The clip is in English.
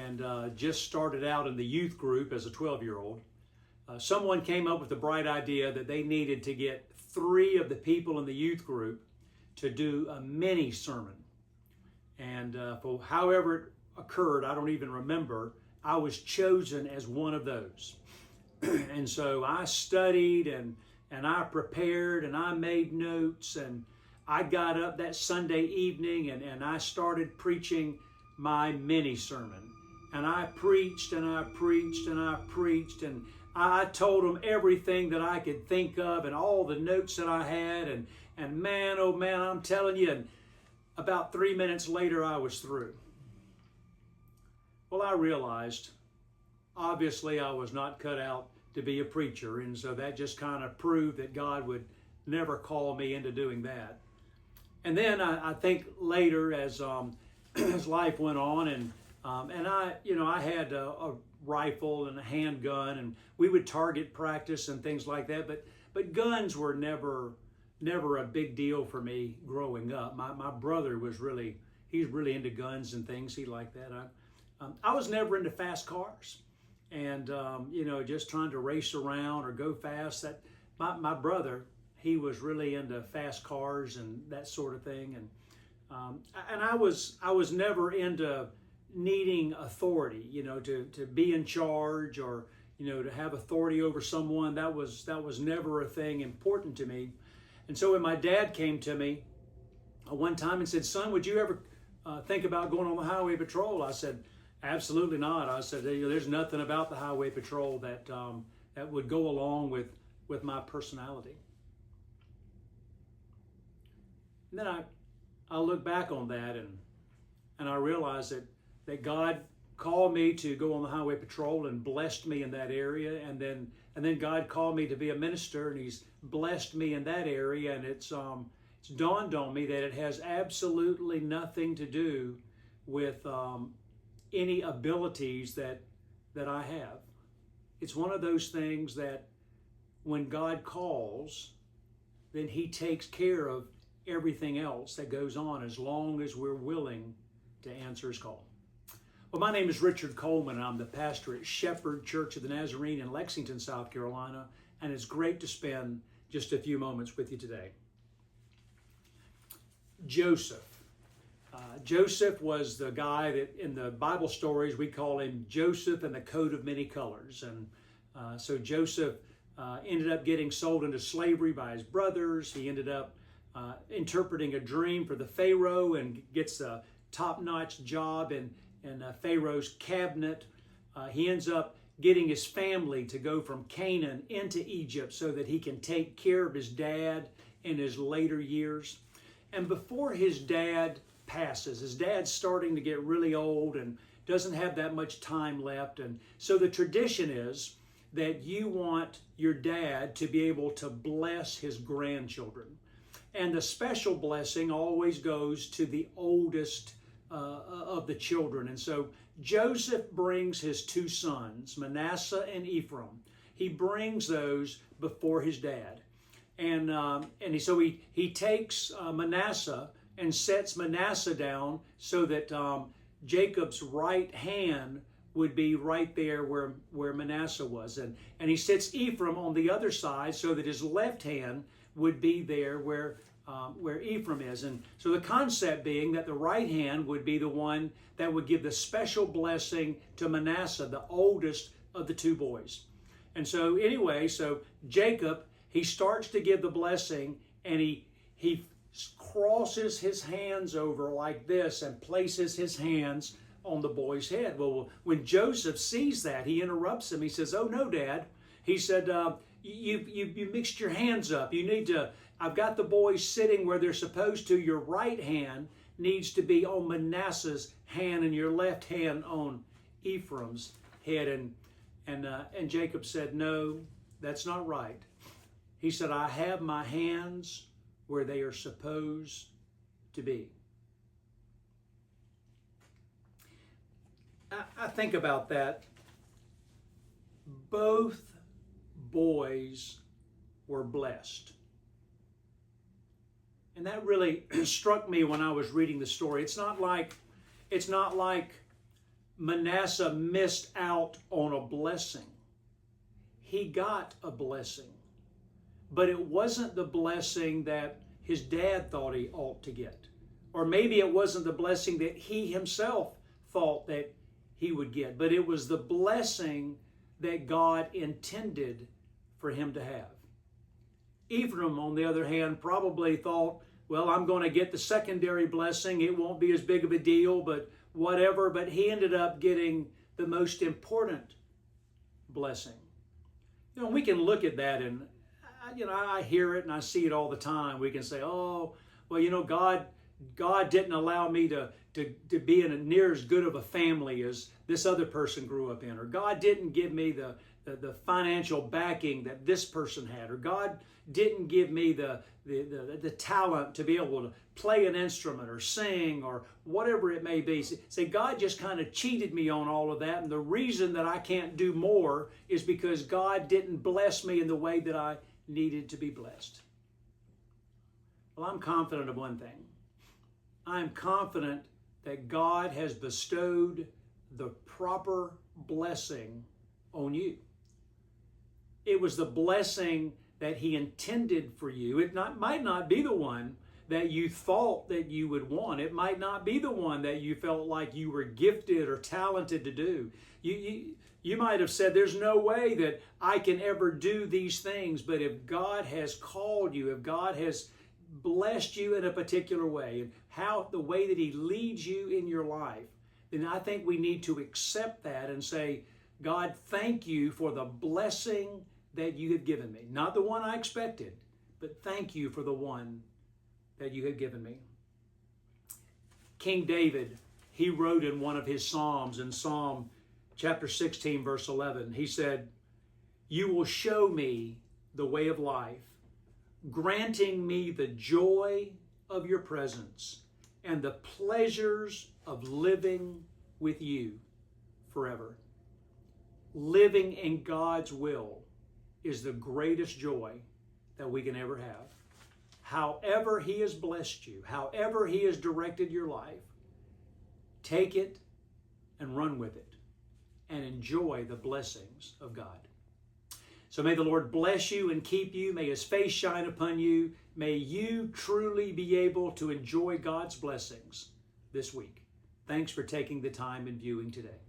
and just started out in the youth group as a 12-year-old. Someone came up with the bright idea that they needed to get 3 of the people in the youth group to do a mini sermon. And for however it occurred, I don't even remember, I was chosen as one of those. And so I studied and I prepared and I made notes, and I got up that Sunday evening and I started preaching my mini sermon. And I preached and I preached and I preached, and I told them everything that I could think of and all the notes that I had, and man, oh man, I'm telling you, and about 3 minutes later I was through. Well, I realized, obviously I was not cut out to be a preacher, and so that just kind of proved that God would never call me into doing that. And then I think later, as as life went on, and I had a rifle and a handgun, and we would target practice and things like that. But guns were never a big deal for me growing up. My brother was he's really into guns and things. He liked that. I was never into fast cars, and just trying to race around or go fast. That my brother, he was really into fast cars and that sort of thing. And I was never into needing authority, to be in charge, or to have authority over someone. That was never a thing important to me. And so when my dad came to me one time and said, "Son, would you ever think about going on the highway patrol?" I said, "Absolutely not." I said, "There's nothing about the highway patrol that would go along with my personality." And then I look back on that and I realized that God called me to go on the highway patrol and blessed me in that area, and then God called me to be a minister, and He's blessed me in that area, and it's dawned on me that it has absolutely nothing to do with any abilities that I have. It's one of those things that when God calls, then He takes care of everything else that goes on, as long as we're willing to answer His call. Well, my name is Richard Coleman, and I'm the pastor at Shepherd Church of the Nazarene in Lexington, South Carolina, and it's great to spend just a few moments with you today. Joseph. Joseph was the guy that in the Bible stories we call him Joseph and the coat of many colors. And so Joseph ended up getting sold into slavery by his brothers. He ended up interpreting a dream for the Pharaoh and gets a top-notch job in Pharaoh's cabinet. He ends up getting his family to go from Canaan into Egypt so that he can take care of his dad in his later years. And before his dad passes, his dad's starting to get really old and doesn't have that much time left. And so the tradition is that you want your dad to be able to bless his grandchildren. And the special blessing always goes to the oldest of the children. And so Joseph brings his 2 sons, Manasseh and Ephraim. He brings those before his dad. And so he takes Manasseh and sets Manasseh down so that Jacob's right hand would be right there where Manasseh was. And he sets Ephraim on the other side so that his left hand would be there where Ephraim is. And so the concept being that the right hand would be the one that would give the special blessing to Manasseh, the oldest of the 2 boys. And so anyway, so Jacob, he starts to give the blessing, and he crosses his hands over like this and places his hands on the boy's head. Well, when Joseph sees that, he interrupts him. He says, "Oh no, Dad." He said, you mixed your hands up. You need to, I've got the boys sitting where they're supposed to. Your right hand needs to be on Manasseh's hand and your left hand on Ephraim's head." And Jacob said, "No, that's not right." He said, "I have my hands where they are supposed to be." I think about that. Both boys were blessed. And that really struck me when I was reading the story. It's not like Manasseh missed out on a blessing. He got a blessing, but it wasn't the blessing that his dad thought he ought to get. Or maybe it wasn't the blessing that he himself thought that he would get, but it was the blessing that God intended for him to have. Ephraim, on the other hand, probably thought, well, I'm going to get the secondary blessing. It won't be as big of a deal, but whatever. But he ended up getting the most important blessing. You know, we can look at that and, I hear it and I see it all the time. We can say, oh, well, God didn't allow me to be in a near as good of a family as this other person grew up in, or God didn't give me the financial backing that this person had, or God didn't give me the talent to be able to play an instrument or sing or whatever it may be. Say, God just kind of cheated me on all of that, and the reason that I can't do more is because God didn't bless me in the way that I needed to be blessed. Well, I'm confident of one thing. I'm confident that God has bestowed the proper blessing on you. It was the blessing that He intended for you. It might not be the one that you thought that you would want. It might not be the one that you felt like you were gifted or talented to do. You might have said, there's no way that I can ever do these things. But if God has called you, if God has blessed you in a particular way, and the way that He leads you in your life, then I think we need to accept that and say, God, thank you for the blessing that you have given me. Not the one I expected, but thank you for the one that you have given me. King David, he wrote in one of his Psalms, in Psalm chapter 16, verse 11, he said, "You will show me the way of life, granting me the joy of your presence and the pleasures of living with you forever." Living in God's will is the greatest joy that we can ever have. However He has blessed you, however He has directed your life, take it and run with it and enjoy the blessings of God. So may the Lord bless you and keep you. May His face shine upon you. May you truly be able to enjoy God's blessings this week. Thanks for taking the time and viewing today.